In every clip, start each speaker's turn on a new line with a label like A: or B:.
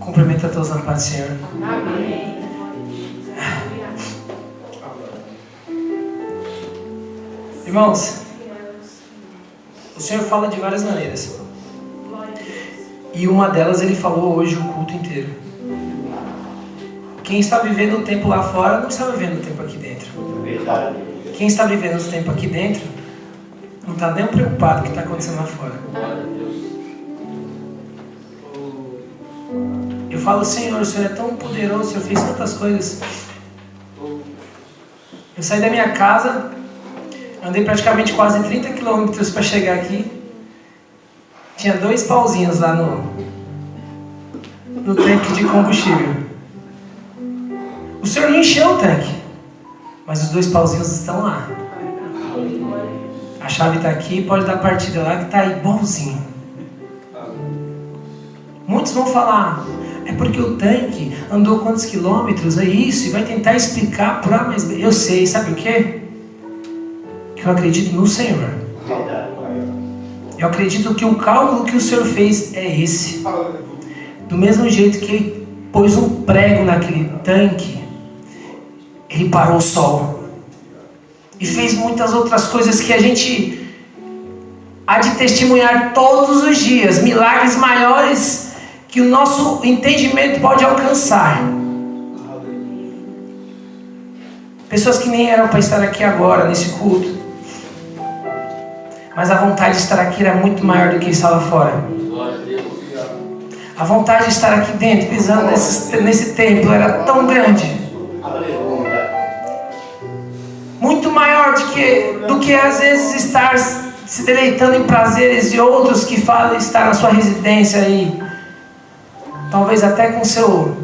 A: Cumprimenta todos na paz do Senhor.
B: Amém.
A: Irmãos, o Senhor fala de várias maneiras. E uma delas Ele falou hoje o culto inteiro. Quem está vivendo o tempo lá fora não está vivendo o tempo aqui dentro.
C: Verdade.
A: Quem está vivendo o tempo aqui dentro não está nem preocupado com o que está acontecendo lá fora. Eu falo, Senhor, o Senhor é tão poderoso, o Senhor fez tantas coisas. Eu saí da minha casa, andei praticamente quase 30 quilômetros para chegar aqui. Tinha 2 pauzinhos lá no tanque de combustível. O Senhor não encheu o tanque, mas os 2 pauzinhos estão lá. A chave está aqui, pode dar partida lá que está igualzinho. Muitos vão falar, é porque o tanque andou quantos quilômetros, é isso, e vai tentar explicar por A mais B. Eu sei, sabe o quê? Que eu acredito no Senhor. Eu acredito que o cálculo que o Senhor fez é esse. Do mesmo jeito que Ele pôs um prego naquele tanque, Ele parou o sol. E fez muitas outras coisas que a gente há de testemunhar todos os dias. Milagres maiores que o nosso entendimento pode alcançar. Pessoas que nem eram para estar aqui agora, nesse culto. Mas a vontade de estar aqui era muito maior do que estar lá fora. A vontade de estar aqui dentro, pisando nesse templo, era tão grande. Muito maior do que às vezes estar se deleitando em prazeres e outros que falam estar na sua residência aí. Talvez até com o seu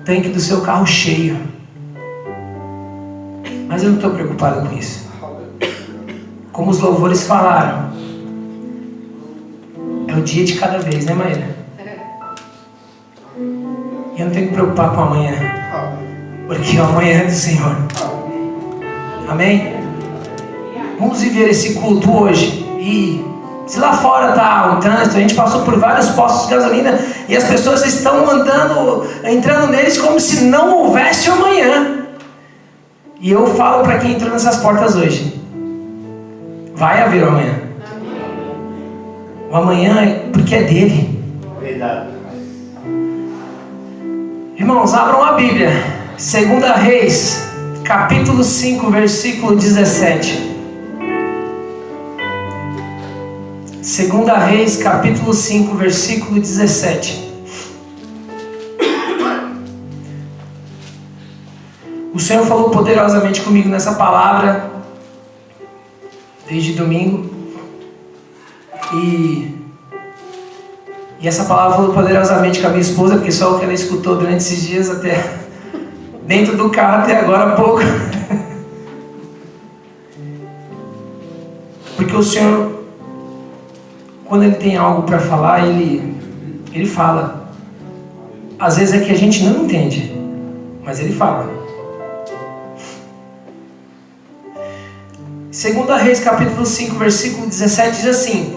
A: tanque do seu carro cheio. Mas eu não estou preocupado com isso. Como os louvores falaram, é o dia de cada vez, né, Maíra? E eu não tenho que me preocupar com amanhã, porque o amanhã é do Senhor. Amém? Vamos viver esse culto hoje. E se lá fora está o trânsito, a gente passou por vários postos de gasolina e as pessoas estão entrando neles como se não houvesse amanhã. E eu falo para quem entrou nessas portas hoje: vai haver o amanhã. O amanhã é porque é dele.
C: Verdade.
A: Irmãos, abram a Bíblia. 2 Reis, capítulo 5, versículo 17. 2 Reis, capítulo 5, versículo 17. O Senhor falou poderosamente comigo nessa palavra desde domingo. E essa palavra falou poderosamente com a minha esposa, porque só o que ela escutou durante esses dias, até dentro do carro até agora há pouco. Porque o Senhor, quando Ele tem algo para falar, Ele fala. Às vezes é que a gente não entende, mas Ele fala. 2 Reis, capítulo 5, versículo 17 diz assim,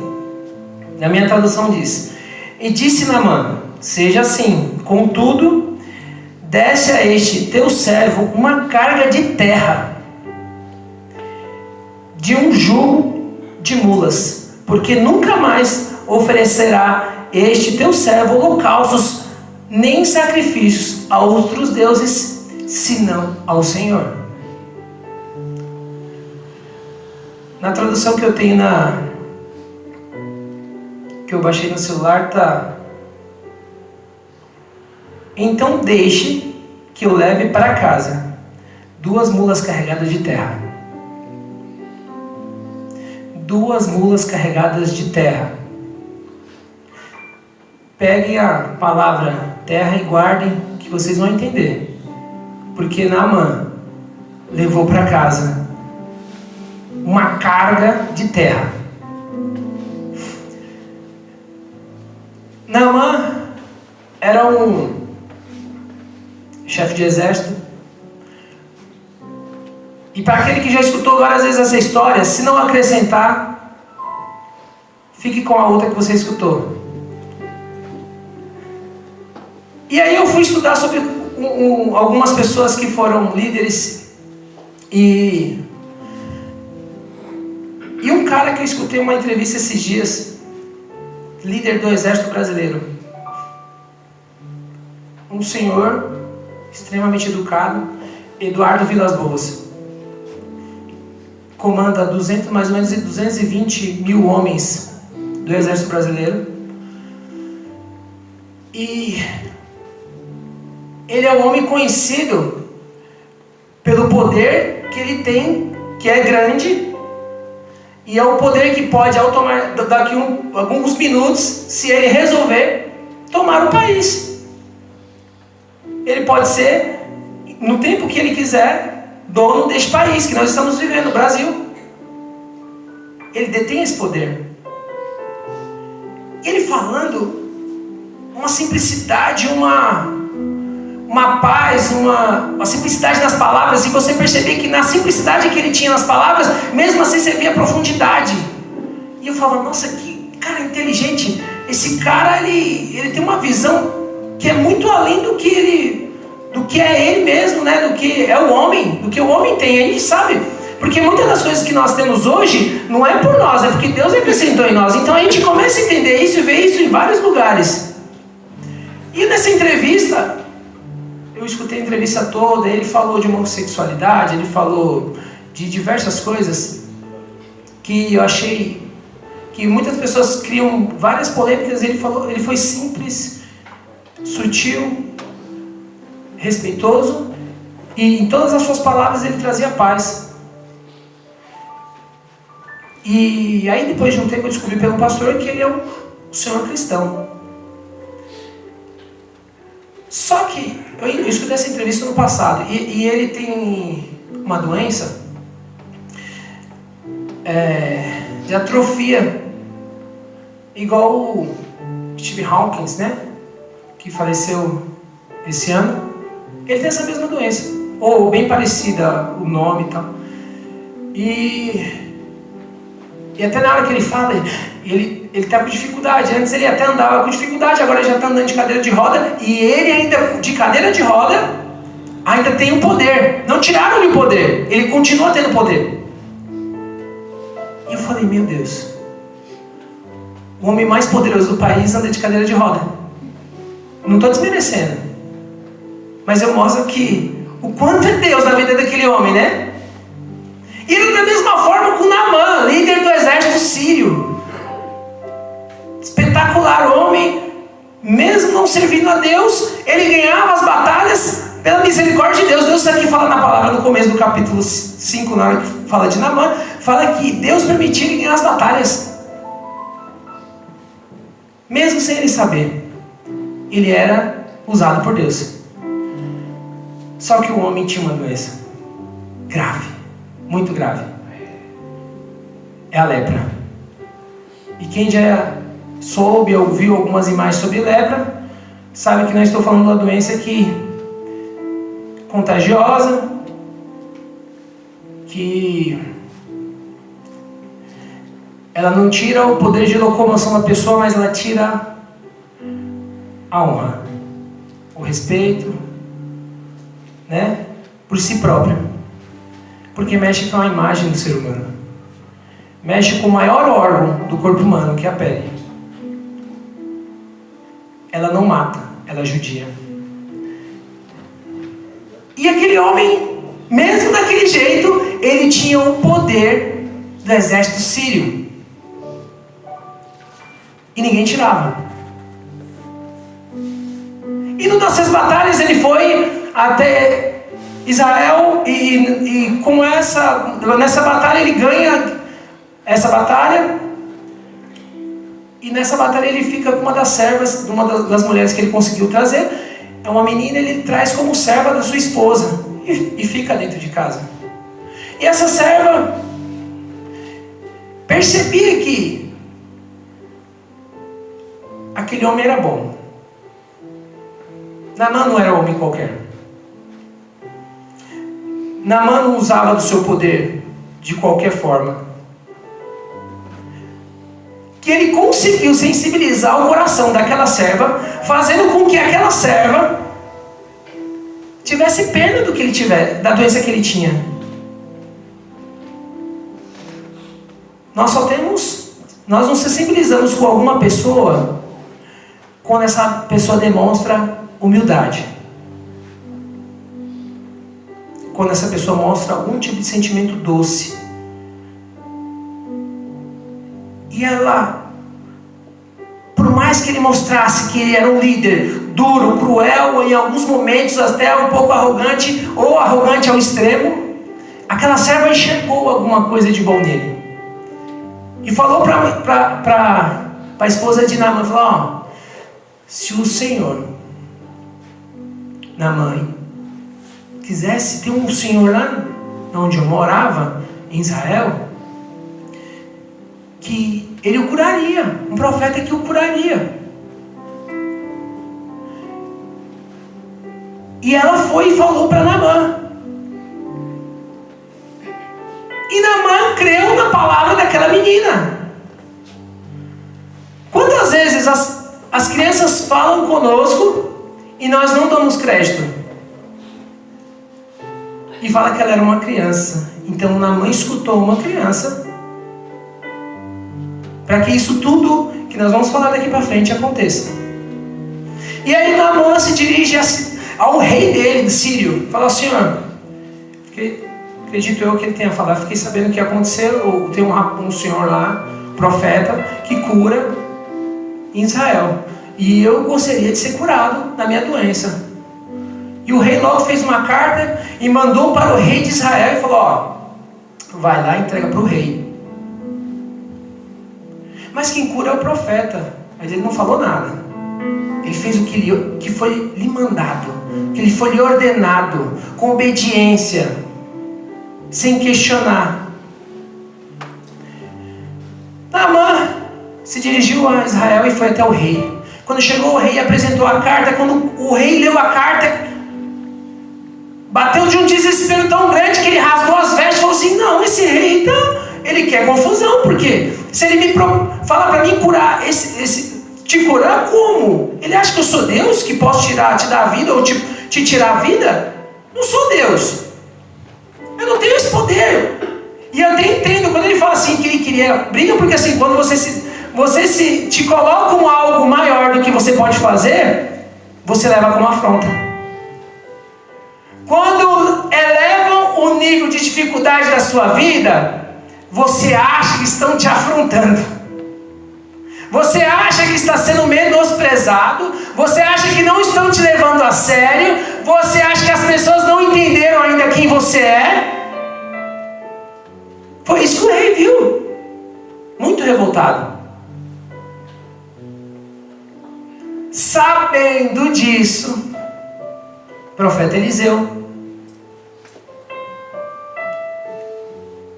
A: na minha tradução diz: e disse Naamã, seja assim, contudo, desce a este teu servo uma carga de terra, de um jugo de mulas, porque nunca mais oferecerá este teu servo holocaustos, nem sacrifícios a outros deuses, senão ao Senhor. Na tradução que eu tenho que eu baixei no celular tá: então deixe que eu leve para casa 2 mulas carregadas de terra. 2 mulas carregadas de terra. Peguem a palavra terra e guardem, que vocês vão entender. Porque Naamã levou para casa uma carga de terra. Naamã era um chefe de exército. E para aquele que já escutou várias vezes essa história, se não acrescentar, fique com a outra que você escutou. E aí eu fui estudar sobre algumas pessoas que foram líderes e um cara que eu escutei uma entrevista esses dias, líder do Exército Brasileiro, um senhor extremamente educado, Eduardo Vilas Boas, comanda mais ou menos 220 mil homens do Exército Brasileiro, e ele é um homem conhecido pelo poder que ele tem, que é grande, e é um poder que pode, daqui alguns minutos, se ele resolver, tomar o país. Ele pode ser, no tempo que ele quiser, dono deste país que nós estamos vivendo, o Brasil. Ele detém esse poder. Ele falando, uma simplicidade, uma paz, uma simplicidade nas palavras, e você perceber que na simplicidade que ele tinha nas palavras, mesmo assim você via a profundidade. E eu falava, nossa, que cara inteligente. Esse cara, ele tem uma visão que é muito além do que é ele mesmo, né? Do que é o homem, do que o homem tem. A gente sabe, porque muitas das coisas que nós temos hoje não é por nós, é porque Deus acrescentou em nós. Então a gente começa a entender isso e ver isso em vários lugares. E nessa entrevista, eu escutei a entrevista toda, ele falou de homossexualidade, ele falou de diversas coisas que eu achei que muitas pessoas criam várias polêmicas. Ele foi simples, sutil, respeitoso, e em todas as suas palavras ele trazia paz. E aí depois de um tempo eu descobri pelo pastor que ele é um senhor cristão. Só que eu escutei essa entrevista no passado, e ele tem uma doença de atrofia, igual o Steve Hawkins, né? Que faleceu esse ano. Ele tem essa mesma doença, ou bem parecida o nome e tal. E até na hora que ele fala, ele está com dificuldade. Antes ele até andava com dificuldade, agora ele já está andando de cadeira de roda. E ele ainda, de cadeira de roda, ainda tem o poder. Não tiraram-lhe o poder, ele continua tendo poder. E eu falei, meu Deus, o homem mais poderoso do país anda de cadeira de roda. Não estou desmerecendo, mas eu mostro aqui o quanto é Deus na vida daquele homem, né? E ele da mesma forma com Naamã, líder do exército sírio. Espetacular homem, mesmo não servindo a Deus, ele ganhava as batalhas pela misericórdia de Deus. Deus aqui fala na palavra no começo do capítulo 5, na hora que fala de Naamã, fala que Deus permitiu ele ganhar as batalhas. Mesmo sem ele saber, ele era usado por Deus. Só que o homem tinha uma doença grave, muito grave. É a lepra. E quem já soube ou viu algumas imagens sobre lepra, sabe que não estou falando de uma doença que contagiosa, que ela não tira o poder de locomoção da pessoa, mas ela tira a honra, o respeito, né, por si própria, porque mexe com a imagem do ser humano, mexe com o maior órgão do corpo humano, que é a pele. Ela não mata, ela judia. E aquele homem, mesmo daquele jeito, ele tinha o poder do exército sírio, e ninguém tirava. E numa dessas batalhas ele foi até Israel, e com nessa batalha ele ganha essa batalha, e nessa batalha ele fica com uma das servas, uma das mulheres que ele conseguiu trazer. É uma menina, ele traz como serva da sua esposa e fica dentro de casa. E essa serva percebia que aquele homem era bom. Naamã não era homem qualquer. Naamã não usava do seu poder de qualquer forma. que ele conseguiu sensibilizar o coração daquela serva, fazendo com que aquela serva tivesse pena do que ele tiver, da doença que ele tinha. Nós não sensibilizamos com alguma pessoa quando essa pessoa demonstra humildade. Quando essa pessoa mostra algum tipo de sentimento doce. E ela, por mais que ele mostrasse que ele era um líder duro, cruel, em alguns momentos até um pouco arrogante, ou arrogante ao extremo, aquela serva enxergou alguma coisa de bom nele. E falou para a esposa de Naamã, falou, se o Senhor, Naamã, quisesse ter um senhor lá onde eu morava, em Israel, que ele o curaria, um profeta que o curaria. E ela foi e falou para Naamã. E Naamã creu na palavra daquela menina. Quantas vezes as crianças falam conosco e nós não damos crédito? E fala que ela era uma criança. Então Naamã escutou uma criança para que isso tudo que nós vamos falar daqui para frente aconteça. E aí Naamã se dirige ao rei dele, do Sírio. Fala, Senhor, acredito eu que ele tenha falado, fiquei sabendo que aconteceu, tem um senhor lá, profeta, que cura em Israel. E eu gostaria de ser curado da minha doença. E o rei logo fez uma carta e mandou para o rei de Israel e falou, vai lá e entrega para o rei. Mas quem cura é o profeta. Mas ele não falou nada. Ele fez o que foi lhe mandado, que lhe foi lhe ordenado, com obediência, sem questionar. Naamã se dirigiu a Israel e foi até o rei. Quando chegou o rei e apresentou a carta, quando o rei leu a carta, bateu de um desespero tão grande que ele rasgou as vestes e falou assim, não, esse rei ele quer confusão, porque se ele me fala para mim curar, te curar como? Ele acha que eu sou Deus, que posso te dar a vida ou te tirar a vida? Não sou Deus. Eu não tenho esse poder. E eu até entendo quando ele fala assim que ele queria briga, porque assim, quando você te coloca como algo maior do que você pode fazer, você leva como afronta. Quando elevam o nível de dificuldade da sua vida, você acha que estão te afrontando. Você acha que está sendo menosprezado. Você acha que não estão te levando a sério. Você acha que as pessoas não entenderam ainda quem você é. Foi isso que o rei viu. Muito revoltado. Sabendo disso, o profeta Eliseu,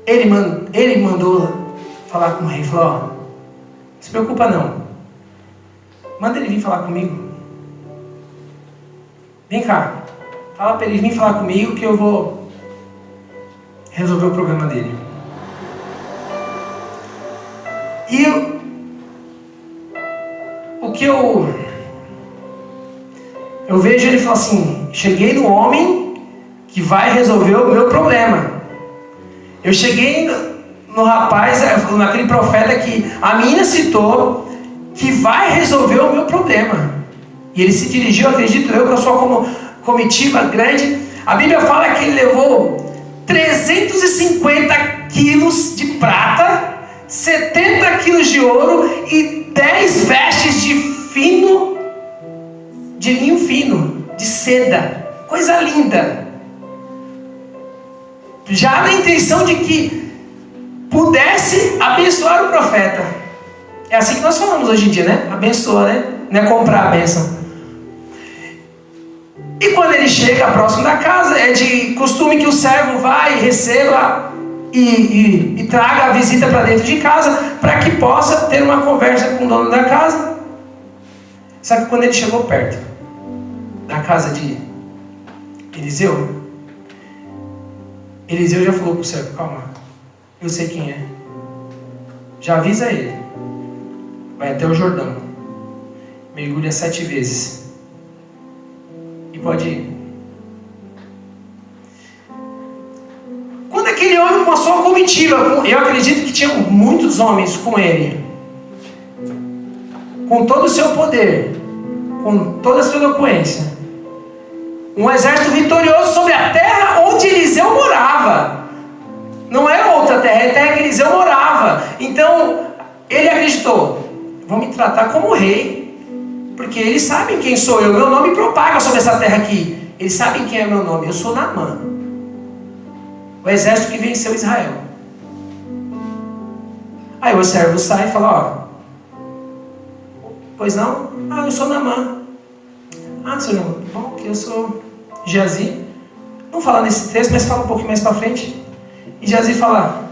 A: ele mandou falar com o rei. Falou, não se preocupa não. Manda ele vir falar comigo. Vem cá. Fala para ele vir falar comigo que eu vou resolver o problema dele. E o que eu vejo, ele fala assim, cheguei no homem que vai resolver o meu problema. Eu cheguei no rapaz, naquele profeta que a menina citou, que vai resolver o meu problema. E ele se dirigiu, acredito eu, com a sua comitiva grande. A Bíblia fala que ele levou 350 quilos de prata, 70 quilos de ouro e 10 vestes de linho fino, de seda. Coisa linda. Já na intenção de que pudesse abençoar o profeta. É assim que nós falamos hoje em dia, né? Abençoa, né? Não é comprar a bênção. E quando ele chega próximo da casa, é de costume que o servo vá e receba e traga a visita para dentro de casa, para que possa ter uma conversa com o dono da casa. Só que quando ele chegou perto da casa de Eliseu, Eliseu já falou para o servo, calma, eu sei quem é. Já avisa ele. vai até o Jordão, mergulha 7 vezes e pode ir. Quando aquele homem com a sua comitiva, eu acredito que tinha muitos homens com ele, com todo o seu poder, com toda a sua eloquência, um exército vitorioso sobre a terra onde Eliseu morava. Não é outra terra, é a terra que Eliseu morava. Então ele acreditou: vão me tratar como rei, porque eles sabem quem sou eu, meu nome propaga sobre essa terra aqui, eles sabem quem é meu nome, eu sou Naamã, o exército que venceu Israel. Aí o servo sai e fala: ó, pois não? Ah, eu sou Naamã. Ah, senhor, bom, que eu sou Geazi. Não fala nesse texto, mas fala um pouquinho mais para frente. E Geazi fala: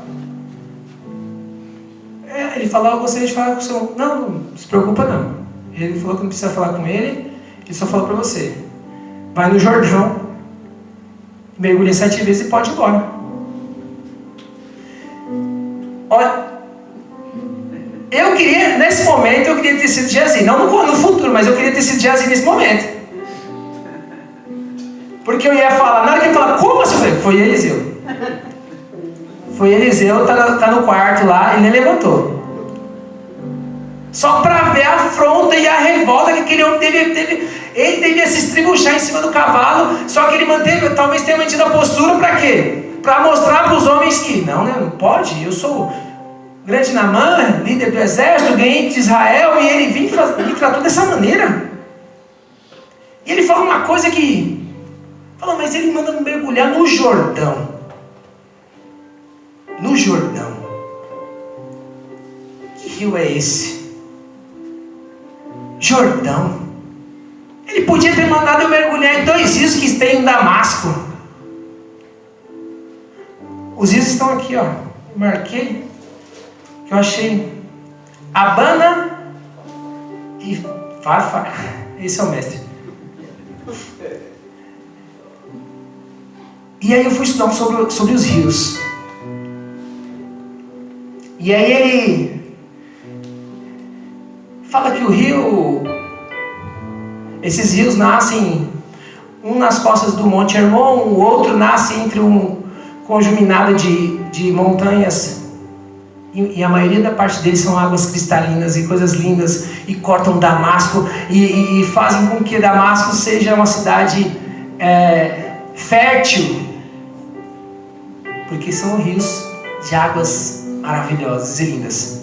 A: ele fala: eu gostaria de falar com o senhor. Não se preocupa não. Ele falou que não precisa falar com ele, ele só falou para você: vai no Jordão, mergulha 7 vezes e pode ir embora. Olha, eu queria, nesse momento, eu queria ter sido Geazi. Não no futuro, mas eu queria ter sido Geazi nesse momento. Porque eu ia falar, na hora que ele falar, como assim? Eu falei: foi Eliseu. Foi Eliseu, tá no quarto lá, ele nem levantou. Só para ver a afronta e a revolta que aquele homem teve. Ele devia se estribuchar em cima do cavalo, só que ele manteve, talvez tenha mantido a postura para quê? Para mostrar para os homens que, não pode, eu sou grande Naamã, líder do exército, ganhei de Israel, e ele me tratou dessa maneira. E ele fala uma coisa que... Fala, mas ele manda mergulhar no Jordão. No Jordão. Que rio é esse? Jordão. Ele podia ter mandado eu mergulhar em 2 rios que tem em Damasco. Os rios estão aqui, ó. Eu marquei. Que eu achei. Abana e Farfar. Esse é o mestre. E aí eu fui estudar sobre os rios. E aí ele fala que o rio, esses rios nascem, um nas costas do Monte Hermon, o outro nasce entre um conjuminado de montanhas, e a maioria da parte deles são águas cristalinas e coisas lindas, e cortam Damasco, e fazem com que Damasco seja uma cidade fértil, porque são rios de águas maravilhosas e lindas.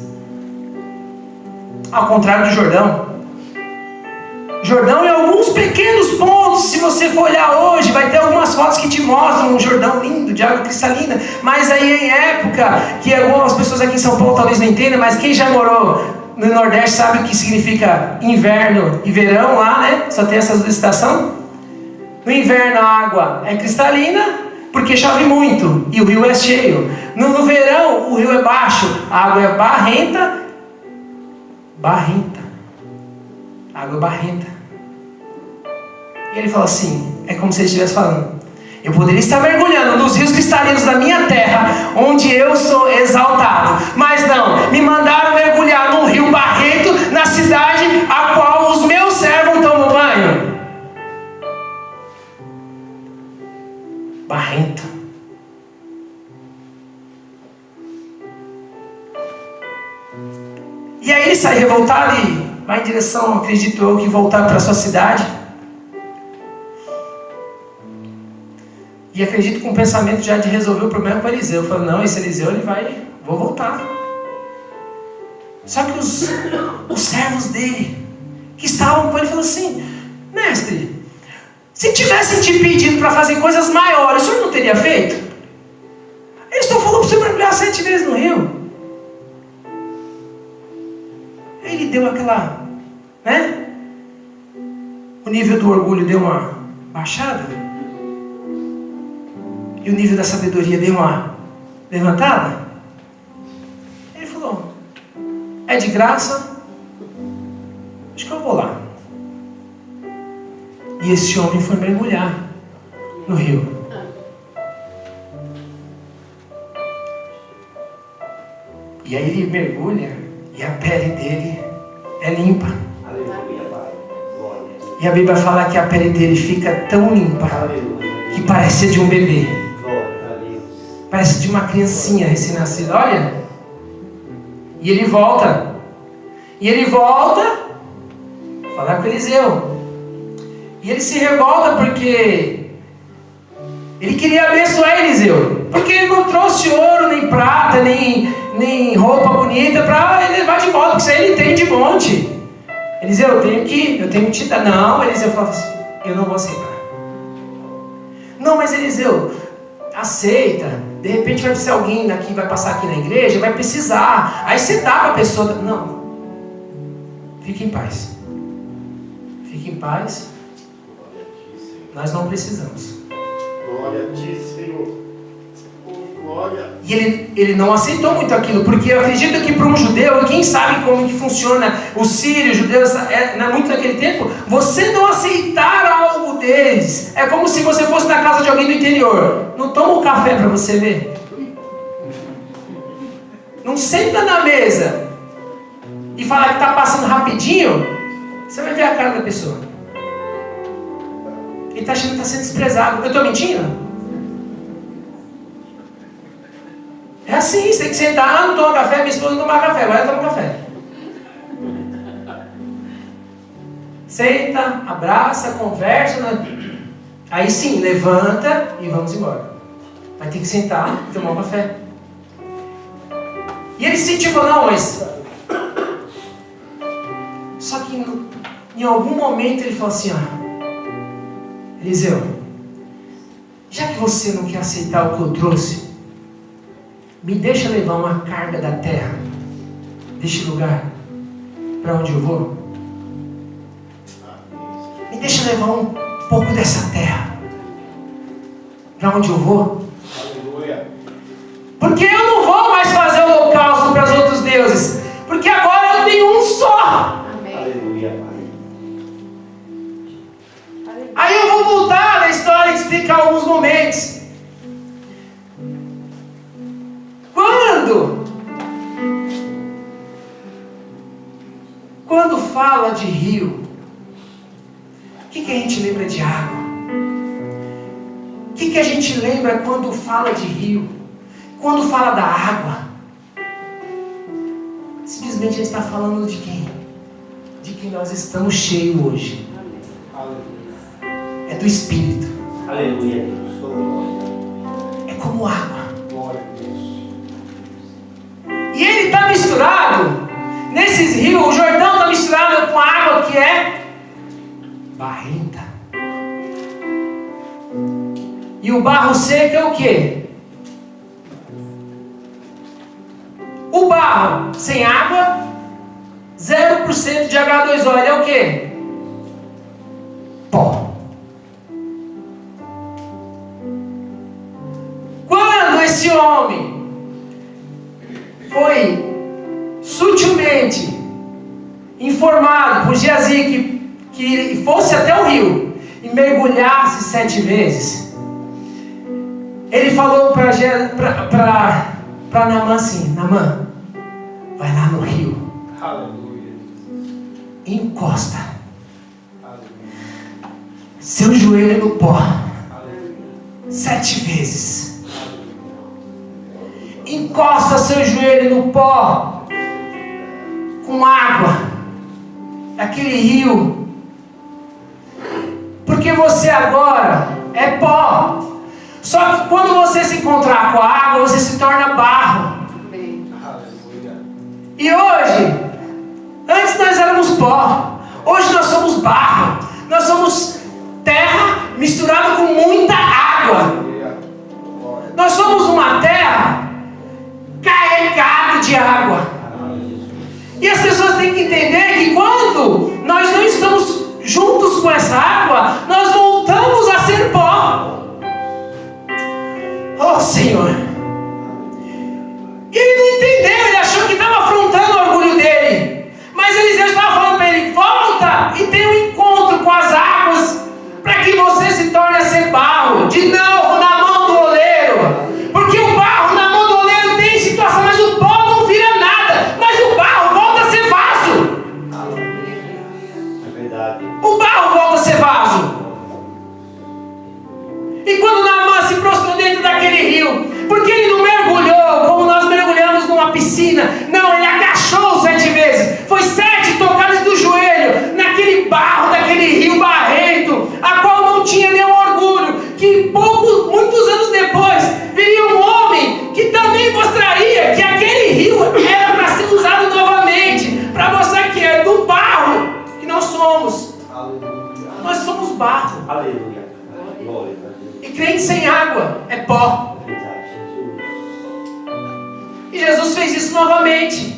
A: Ao contrário do Jordão. Jordão, em alguns pequenos pontos, se você for olhar hoje, vai ter algumas fotos que te mostram um Jordão lindo, de água cristalina, mas aí em época, que algumas pessoas aqui em São Paulo talvez não entendam, mas quem já morou no Nordeste sabe o que significa inverno e verão lá, né? Só tem essas duas estações. No inverno a água é cristalina, porque chove muito, e o rio é cheio. No verão, o rio é baixo, a água é barrenta. A água é barrenta. E ele fala assim, é como se ele estivesse falando: eu poderia estar mergulhando nos rios cristalinos da minha terra, onde eu sou exaltado, mas não, me mandaram mergulhar num rio barrento, na cidade a qual os meus servos tomam banho. Barrento. E aí ele sai revoltado e vai em direção, acredito eu, que voltar para sua cidade. E acredito com o pensamento já de resolver o problema com Eliseu. Eu falo: não, esse Eliseu ele vai, vou voltar. Só que os servos dele, que estavam com ele, falaram assim: mestre, se tivessem te pedido para fazer coisas maiores, o senhor não teria feito? Ele só falou para você mergulhar 7 vezes no rio. Ele deu aquela, né? O nível do orgulho deu uma baixada. E o nível da sabedoria deu uma levantada. Ele falou: é de graça, acho que eu vou lá. E esse homem foi mergulhar no rio. E aí ele mergulha, e a pele dele é limpa. E a Bíblia fala que a pele dele fica tão limpa que parece de um bebê. Parece de uma criancinha recém-nascida. Olha. E ele volta. Falar com Eliseu. E ele se revolta porque ele queria abençoar Eliseu. Porque ele não trouxe ouro, nem prata, nem roupa bonita para ele levar de volta. Porque isso aí ele tem de monte. Eliseu, eu tenho que te dar. Não, Eliseu falou assim, eu não vou aceitar. Não, mas Eliseu, aceita. De repente vai ser alguém daqui, vai passar aqui na igreja, vai precisar. Aí você dá para a pessoa. Não. Fique em paz. Fique em paz. Nós não precisamos.
B: Glória a ti, Senhor. Glória.
A: E ele não aceitou muito aquilo, porque eu acredito que para um judeu, e quem sabe como que funciona o sírio, os judeus, muito naquele tempo, você não aceitar algo deles, é como se você fosse na casa de alguém do interior. Não toma um café para você ver. Não senta na mesa e fala que está passando rapidinho, você vai ver a cara da pessoa. Ele está achando que está sendo desprezado. Eu estou mentindo? É assim, você tem que sentar, não toma café, minha esposa não toma café, agora eu tomo café. Senta, abraça, conversa, né? Aí sim, levanta e vamos embora. Vai ter que sentar e tomar um café. E ele sentiu e falou, não, mas... Só que em algum momento ele falou assim, Eliseu, já que você não quer aceitar o que eu trouxe, me deixa levar uma carga da terra deste lugar para onde eu vou. Me deixa levar um pouco dessa terra para onde eu vou.
B: Aleluia.
A: Porque eu não vou mais fazer holocausto para os outros deuses, porque agora eu tenho um só.
B: Aleluia, Pai.
A: Aí eu vou voltar na história e explicar alguns momentos. Quando fala de rio, o que a gente lembra de água? O que a gente lembra quando fala de rio? Quando fala da água? Simplesmente a gente está falando de quem? De quem nós estamos cheios hoje. É do Espírito.
B: Aleluia.
A: É como água. E ele está misturado. Nesses rios, o Jordão está misturado com água que é barrenta. E o barro seco é o quê? O barro sem água, 0% de H2O, ele é o quê? Pó. Quando esse homem foi sutilmente informado por Geazi que fosse até o rio e mergulhasse 7 vezes, ele falou para Naamã assim, Naamã, vai lá no rio.
B: Aleluia.
A: Encosta. Aleluia. Seu joelho no pó. Aleluia. 7 vezes. Aleluia. Encosta seu joelho no pó com água, aquele rio, porque você agora é pó. Só que quando você se encontrar com a água, você se torna barro. E hoje, antes nós éramos pó, hoje nós somos barro, nós somos terra misturada com muita água. Nós somos uma terra carregada de água. E as pessoas têm que entender que quando nós não estamos juntos com essa água, nós voltamos a ser pó. Oh Senhor. E ele não entendeu, ele achou que estava afrontando o orgulho dele. Mas Eliseu estava falando para ele, volta e tenha um encontro com as águas, para que você se torne a ser barro, de novo na mão do oleiro. Porque o barro na mão do oleiro tem situação, mas o pó não vira nada. Mas o barro volta a ser vaso.
B: Verdade.
A: O barro volta a ser vaso. E quando Naamã se prostrou dentro daquele rio, porque ele não mergulhou como nós mergulhamos numa piscina, não, ele agachou 7 vezes, foi 7 tocadas do joelho, naquele barro, daquele rio barrento, a qual não tinha nenhum orgulho, que muitos anos depois, viria um homem que também mostraria que aquele rio era para ser usado novamente, para mostrar que é do barro que nós somos.
B: Aleluia.
A: Nós somos barro.
B: Aleluia. Glória a Deus.
A: E crente sem água é pó.
B: Verdade, Jesus.
A: E Jesus fez isso novamente.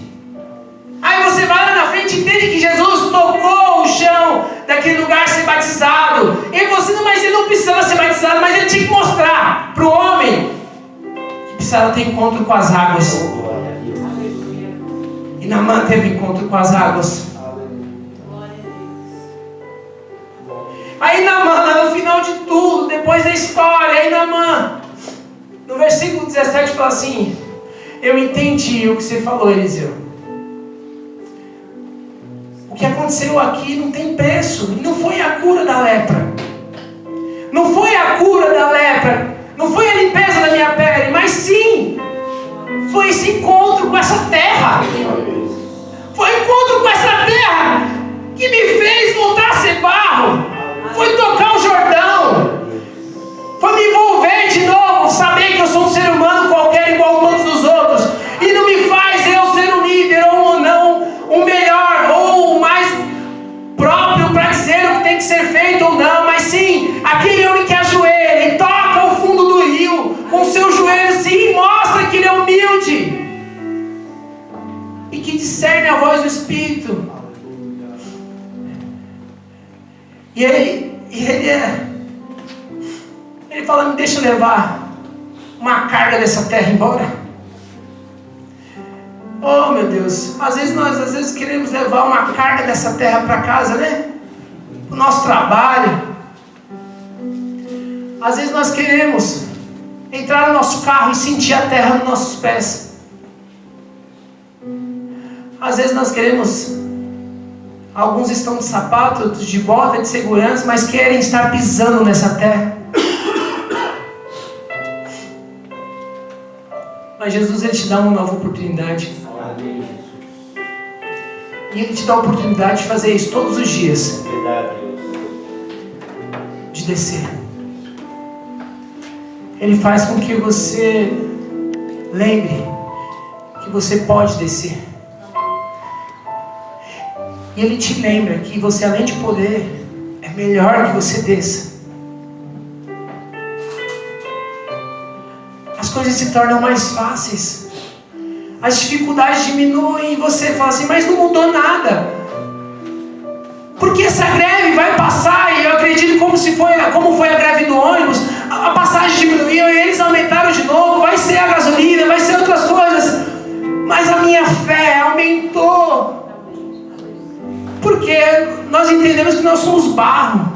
A: Aí você vai lá na frente e entende que Jesus tocou o chão daquele lugar ser batizado. E você não, mas ele não precisava ser batizado, mas ele tinha que mostrar para o homem que precisava ter encontro com as águas.
B: Glória a Deus.
A: E Naamã teve encontro com as águas. Aí Naamã, lá no final de tudo, depois da história, aí Naamã, no versículo 17 fala assim: eu entendi o que você falou, Eliseu. O que aconteceu aqui não tem preço. E não foi a cura da lepra. Não foi a cura da lepra. Não foi a limpeza da minha pele. Mas sim, foi esse encontro com essa terra. Foi o encontro com essa terra que me fez voltar a ser barro. Foi tocar o Jordão. Foi me envolver de novo. Saber que eu sou um ser humano qualquer, igual a todos os outros. E não me faz eu ser um líder ou não, o melhor ou o mais próprio para dizer o que tem que ser feito ou não. Mas sim, aquele homem que ajoelha e toca o fundo do rio com seus joelhos e mostra que ele é humilde e que discerne a voz do Espírito. E ele fala: me deixa levar uma carga dessa terra embora. Oh meu Deus, às vezes queremos levar uma carga dessa terra para casa, né? O nosso trabalho. Às vezes nós queremos entrar no nosso carro e sentir a terra nos nossos pés. Às vezes nós queremos. Alguns estão de sapato, outros de bota, de segurança, mas querem estar pisando nessa terra. Mas Jesus, ele te dá uma nova oportunidade. E ele te dá a oportunidade de fazer isso todos os dias. De descer. Ele faz com que você lembre que você pode descer. E ele te lembra que você, além de poder, é melhor que você desça. As coisas se tornam mais fáceis. As dificuldades diminuem e você fala assim: mas não mudou nada. Porque essa greve vai passar, e eu acredito como foi a greve do ônibus, a passagem diminuiu e eles aumentaram de novo, vai ser a gasolina, vai ser outras coisas. Mas a minha fé aumentou. Porque nós entendemos que nós somos barro.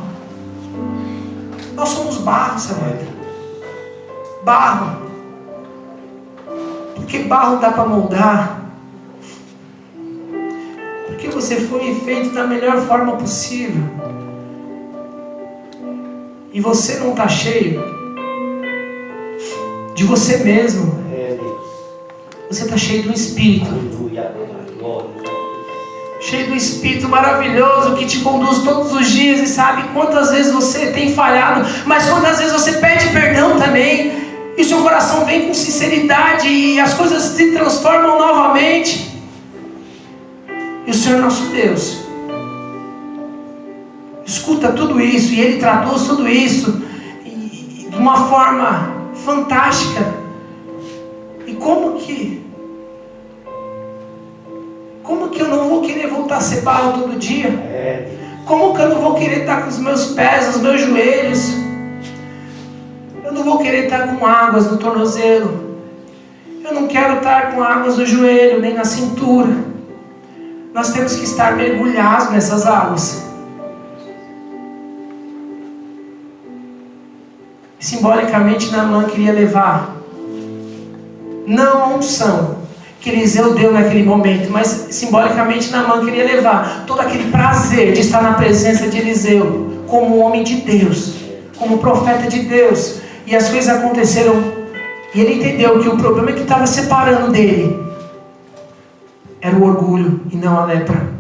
A: Nós somos barro, sabe? Barro. Porque barro dá para moldar. Porque você foi feito da melhor forma possível. E você não está cheio de você mesmo. Você está cheio do Espírito. Cheio do Espírito maravilhoso que te conduz todos os dias e sabe quantas vezes você tem falhado, mas quantas vezes você pede perdão também, e seu coração vem com sinceridade e as coisas se transformam novamente. E o Senhor nosso Deus escuta tudo isso e Ele traduz tudo isso de uma forma fantástica. E como que eu não vou querer voltar a ser barro todo dia? Como que eu não vou querer estar com os meus pés, os meus joelhos? Eu não vou querer estar com águas no tornozelo. Eu não quero estar com águas no joelho, nem na cintura. Nós temos que estar mergulhados nessas águas. Simbolicamente, Naamã queria levar não a unção, que Eliseu deu naquele momento, mas simbolicamente Naamã queria levar todo aquele prazer de estar na presença de Eliseu, como homem de Deus, como profeta de Deus. E as coisas aconteceram, e ele entendeu que o problema que estava separando dele era o orgulho e não a lepra.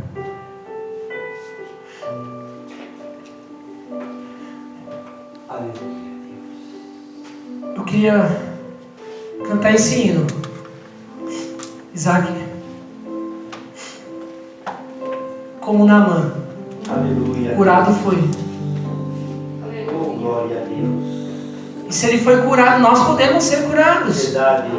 A: Eu queria cantar esse hino. Isaac, como Naamã,
B: Aleluia.
A: curado foi.
B: Oh, glória a Deus.
A: E se ele foi curado, nós podemos ser curados.
B: Verdade.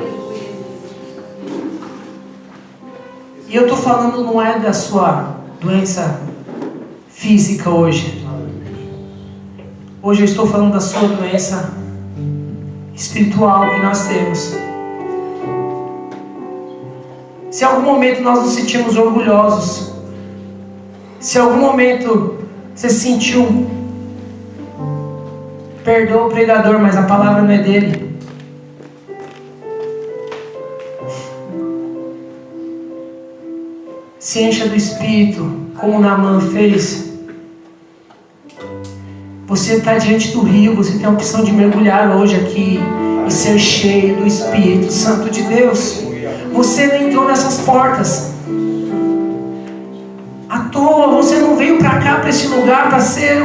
A: E eu estou falando não é da sua doença física hoje. Hoje eu estou falando da sua doença espiritual que nós temos. Se em algum momento nós nos sentimos orgulhosos, se em algum momento você sentiu, perdoa o pregador, mas a palavra não é dele. Se encha do Espírito, como Naamã fez. Você está diante do rio, você tem a opção de mergulhar hoje aqui e ser cheio do Espírito Santo de Deus. Você não entrou nessas portas à toa. Você não veio para cá, para esse lugar, para ser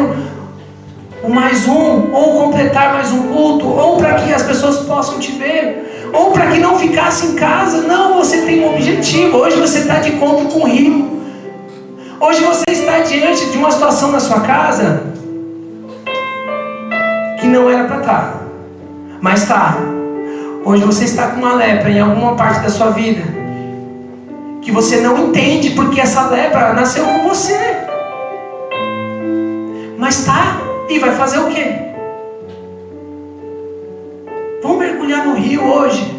A: o mais um, ou completar mais um culto, ou para que as pessoas possam te ver, ou para que não ficasse em casa. Não, você tem um objetivo. Hoje você está de encontro com o rio. Hoje você está diante de uma situação na sua casa que não era para estar, mas está. Hoje você está com uma lepra em alguma parte da sua vida que você não entende porque essa lepra nasceu com você, mas está. E vai fazer o quê? Vamos mergulhar no rio hoje.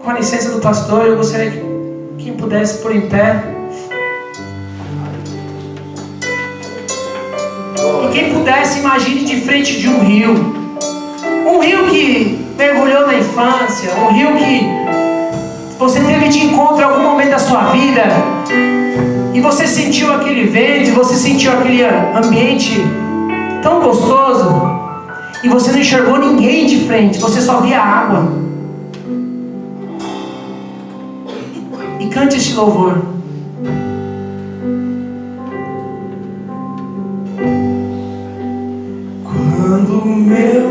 A: Com a licença do pastor, eu gostaria que quem pudesse pôr em pé. E quem pudesse, imagine de frente de um rio. Um rio que mergulhou na infância. Um rio que você teve de encontro em algum momento da sua vida. E você sentiu aquele vento, você sentiu aquele ambiente tão gostoso. E você não enxergou ninguém de frente, você só via água. E cante este louvor. Quando o meu